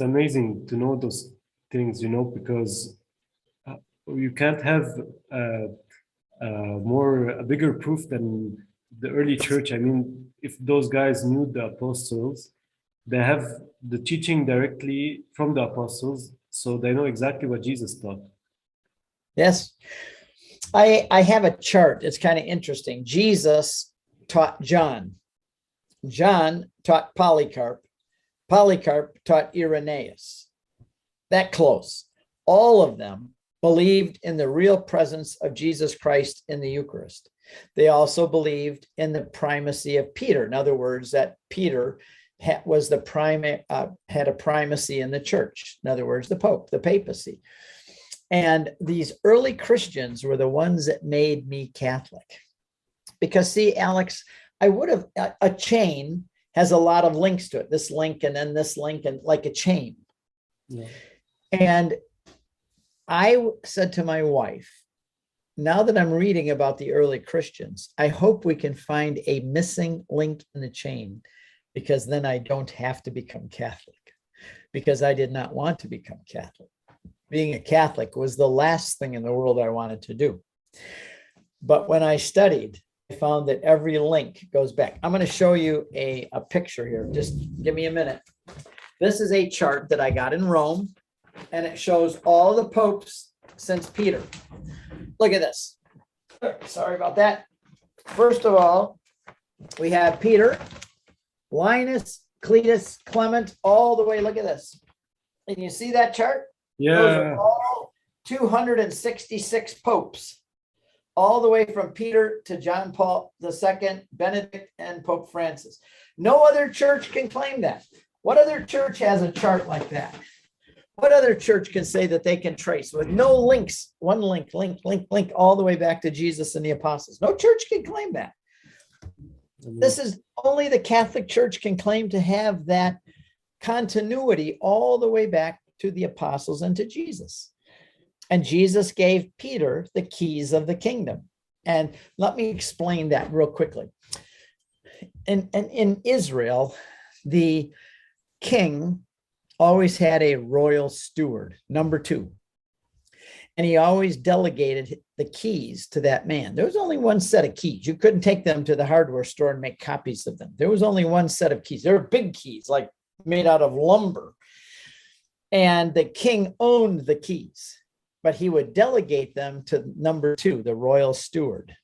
amazing to know those things, because you can't have a bigger proof than the early church. I mean, if those guys knew the apostles, they have the teaching directly from the apostles, so they know exactly what Jesus taught. Yes. I have a chart. It's kind of interesting. Jesus taught John. John taught Polycarp. Polycarp taught Irenaeus. That close. All of them believed in the real presence of Jesus Christ in the Eucharist. They also believed in the primacy of Peter. In other words, that Peter had a primacy in the church. In other words, the Pope, the Papacy. And these early Christians were the ones that made me Catholic. Because see, Alex, a chain has a lot of links to it. This link and then this link, and like a chain. Yeah. And I said to my wife, now that I'm reading about the early Christians, I hope we can find a missing link in the chain, because then I don't have to become Catholic, because I did not want to become Catholic. Being a Catholic was the last thing in the world I wanted to do. But when I studied, I found that every link goes back. I'm going to show you a picture here. Just give me a minute. This is a chart that I got in Rome, and it shows all the popes since Peter. Look at this. Sorry about that. First of all, we have Peter, Linus, Cletus, Clement, all the way. Look at this. And you see that chart? Yeah. Those are all 266 popes, all the way from Peter to John Paul II, Benedict, and Pope Francis. No other church can claim that. What other church has a chart like that? What other church can say that they can trace with no links, one link, all the way back to Jesus and the apostles? No church can claim that. This is only the Catholic Church can claim to have that continuity all the way back to the apostles and to Jesus. And Jesus gave Peter the keys of the kingdom. And let me explain that real quickly. In Israel, the king always had a royal steward, number 2. And he always delegated the keys to that man. There was only one set of keys. You couldn't take them to the hardware store and make copies of them. There was only one set of keys. They were big keys, like made out of lumber. And the king owned the keys, but he would delegate them to number 2, the royal steward.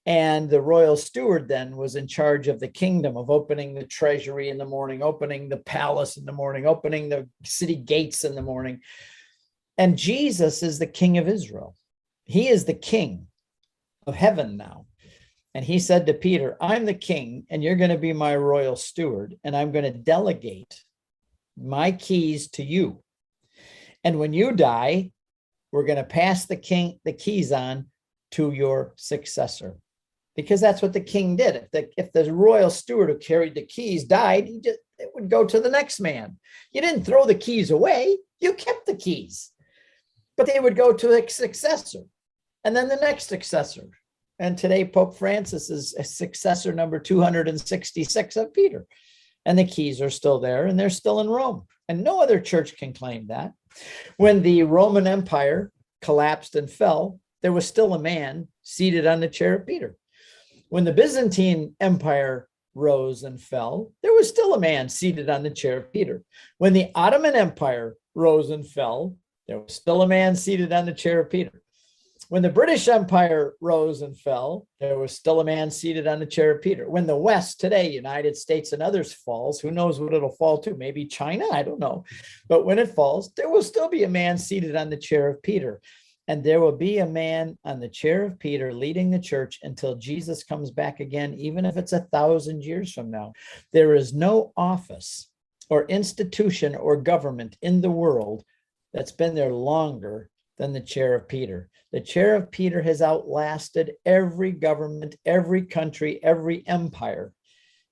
And the royal steward then was in charge of the kingdom, of opening the treasury in the morning, opening the palace in the morning, opening the city gates in the morning. And Jesus is the king of Israel. He is the king of heaven now. And he said to Peter, I'm the king, and you're going to be my royal steward, and I'm going to delegate my keys to you. And when you die, we're going to pass the keys on to your successor, because that's what the king did. If the royal steward who carried the keys died, it would go to the next man. You didn't throw the keys away. You kept the keys, but they would go to a successor, and then the next successor. And today, Pope Francis is a successor number 266 of Peter. And the keys are still there, and they're still in Rome. And no other church can claim that. When the Roman Empire collapsed and fell, there was still a man seated on the chair of Peter. When the Byzantine Empire rose and fell, there was still a man seated on the chair of Peter. When the Ottoman Empire rose and fell, there was still a man seated on the chair of Peter. When the British Empire rose and fell, there was still a man seated on the chair of Peter. When the West today, United States and others, falls, who knows what it'll fall to? Maybe China, I don't know. But when it falls, there will still be a man seated on the chair of Peter. And there will be a man on the chair of Peter leading the church until Jesus comes back again, even if it's 1,000 years from now. There is no office or institution or government in the world that's been there longer than the chair of Peter. The chair of Peter has outlasted every government, every country, every empire.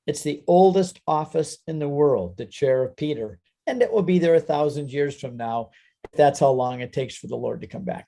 It's the oldest office in the world, the chair of Peter, and it will be there 1,000 years from now. That's how long it takes for the Lord to come back.